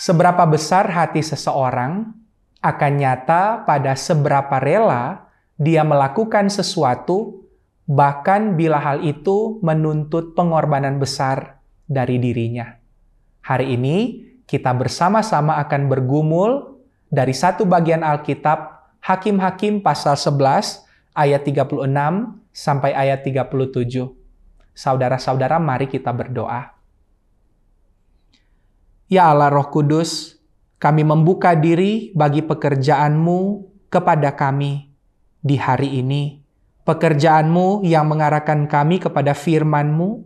Seberapa besar hati seseorang akan nyata pada seberapa rela dia melakukan sesuatu, bahkan bila hal itu menuntut pengorbanan besar dari dirinya. Hari ini kita bersama-sama akan bergumul dari satu bagian Alkitab, Hakim-Hakim pasal 11 ayat 36 sampai ayat 37. Saudara-saudara, mari kita berdoa. Ya Allah Roh Kudus, kami membuka diri bagi pekerjaan-Mu kepada kami di hari ini. Pekerjaan-Mu yang mengarahkan kami kepada firman-Mu,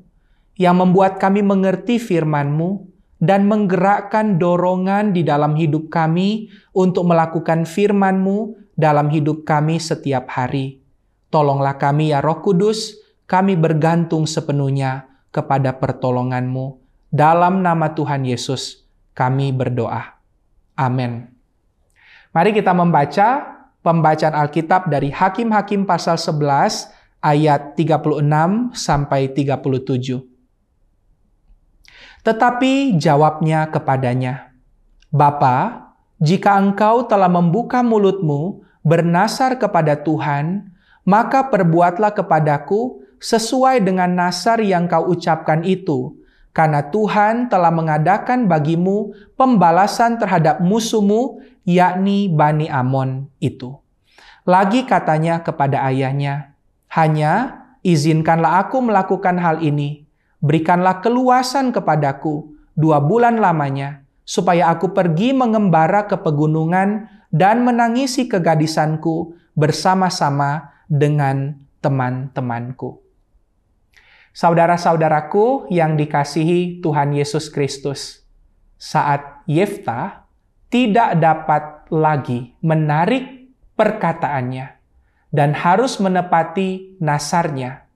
yang membuat kami mengerti firman-Mu, dan menggerakkan dorongan di dalam hidup kami untuk melakukan firman-Mu dalam hidup kami setiap hari. Tolonglah kami ya Roh Kudus, kami bergantung sepenuhnya kepada pertolongan-Mu. Dalam nama Tuhan Yesus, kami berdoa. Amin. Mari kita membaca pembacaan Alkitab dari Hakim-Hakim pasal 11 ayat 36 sampai 37. Tetapi jawabnya kepadanya, Bapa, jika engkau telah membuka mulutmu bernasar kepada Tuhan, maka perbuatlah kepadaku sesuai dengan nasar yang kau ucapkan itu, karena Tuhan telah mengadakan bagimu pembalasan terhadap musuhmu, yakni Bani Amon itu. Lagi katanya kepada ayahnya, hanya izinkanlah aku melakukan hal ini. Berikanlah keluasan kepadaku 2 bulan lamanya, supaya aku pergi mengembara ke pegunungan dan menangisi kegadisanku bersama-sama dengan teman-temanku. Saudara-saudaraku yang dikasihi Tuhan Yesus Kristus, saat Yeftah tidak dapat lagi menarik perkataannya dan harus menepati nasarnya,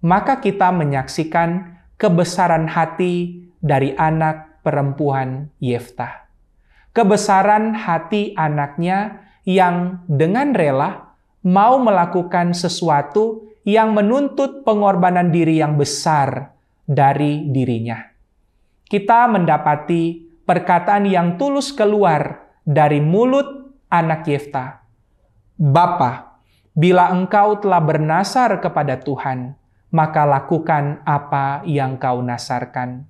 maka kita menyaksikan kebesaran hati dari anak perempuan Yeftah. Kebesaran hati anaknya yang dengan rela mau melakukan sesuatu yang menuntut pengorbanan diri yang besar dari dirinya. Kita mendapati perkataan yang tulus keluar dari mulut anak Yeftah. Bapa, bila engkau telah bernasar kepada Tuhan, maka lakukan apa yang kau nasarkan.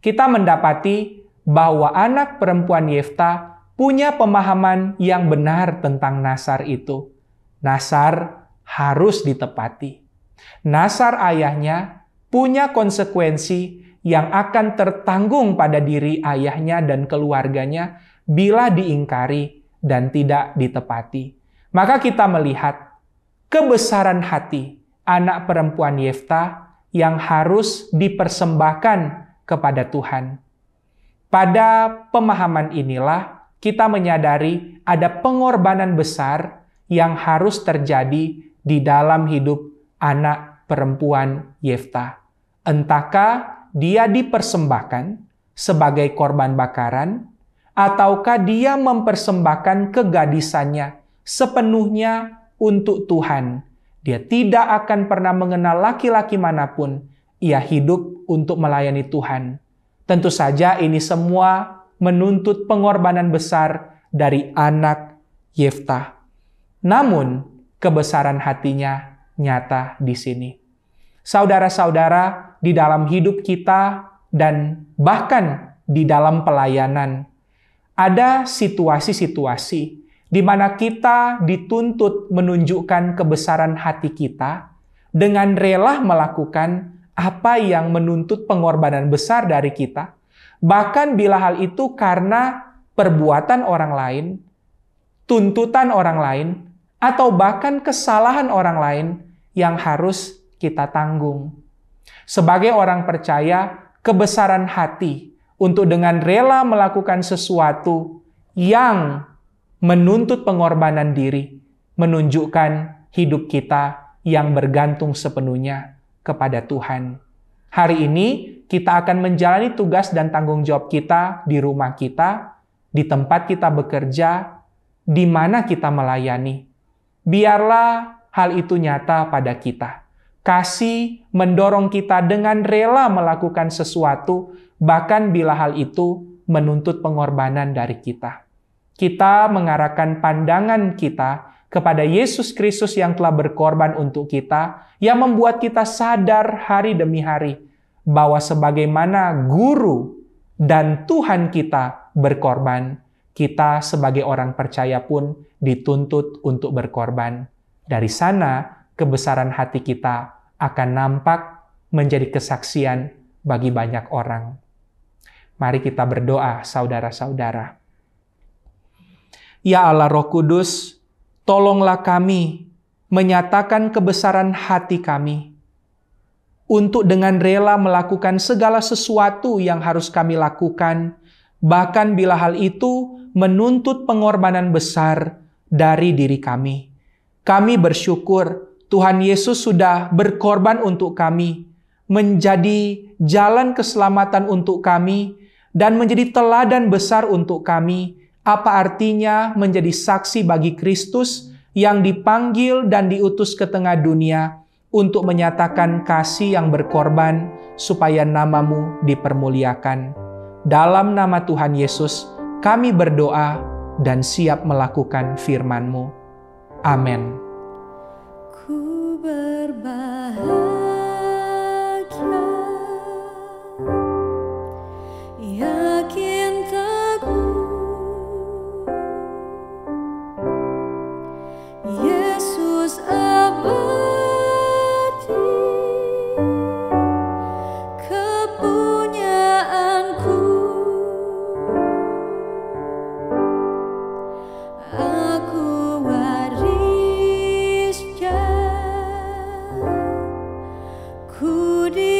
Kita mendapati bahwa anak perempuan Yeftah punya pemahaman yang benar tentang nasar itu. Nasar harus ditepati. Nasar ayahnya punya konsekuensi yang akan tertanggung pada diri ayahnya dan keluarganya bila diingkari dan tidak ditepati. Maka kita melihat kebesaran hati anak perempuan Yeftah yang harus dipersembahkan kepada Tuhan. Pada pemahaman inilah kita menyadari ada pengorbanan besar yang harus terjadi di dalam hidup anak perempuan Yeftah. Entahkah dia dipersembahkan sebagai korban bakaran, ataukah dia mempersembahkan kegadisannya sepenuhnya untuk Tuhan. Dia tidak akan pernah mengenal laki-laki manapun. Ia hidup untuk melayani Tuhan. Tentu saja ini semua menuntut pengorbanan besar dari anak Yeftah. Namun, kebesaran hatinya nyata di sini. Saudara-saudara, di dalam hidup kita dan bahkan di dalam pelayanan, ada situasi-situasi di mana kita dituntut menunjukkan kebesaran hati kita dengan rela melakukan apa yang menuntut pengorbanan besar dari kita, bahkan bila hal itu karena perbuatan orang lain, tuntutan orang lain, atau bahkan kesalahan orang lain yang harus kita tanggung. Sebagai orang percaya, kebesaran hati untuk dengan rela melakukan sesuatu yang menuntut pengorbanan diri, menunjukkan hidup kita yang bergantung sepenuhnya kepada Tuhan. Hari ini kita akan menjalani tugas dan tanggung jawab kita di rumah kita, di tempat kita bekerja, di mana kita melayani. Biarlah hal itu nyata pada kita. Kasih mendorong kita dengan rela melakukan sesuatu, bahkan bila hal itu menuntut pengorbanan dari kita. Kita mengarahkan pandangan kita kepada Yesus Kristus yang telah berkorban untuk kita, yang membuat kita sadar hari demi hari bahwa sebagaimana guru dan Tuhan kita berkorban, kita sebagai orang percaya pun dituntut untuk berkorban. Dari sana, kebesaran hati kita akan nampak menjadi kesaksian bagi banyak orang. Mari kita berdoa, saudara-saudara. Ya Allah Roh Kudus, tolonglah kami menyatakan kebesaran hati kami untuk dengan rela melakukan segala sesuatu yang harus kami lakukan, bahkan bila hal itu menuntut pengorbanan besar dari diri kami. Kami bersyukur Tuhan Yesus sudah berkorban untuk kami, menjadi jalan keselamatan untuk kami, dan menjadi teladan besar untuk kami. Apa artinya menjadi saksi bagi Kristus yang dipanggil dan diutus ke tengah dunia untuk menyatakan kasih yang berkorban supaya namamu dipermuliakan. Dalam nama Tuhan Yesus, kami berdoa dan siap melakukan firman-Mu. Amin. Ku berbahagia, yakin teguh, Yesus abadi, kepunyaanku. Aku warisnya, ku di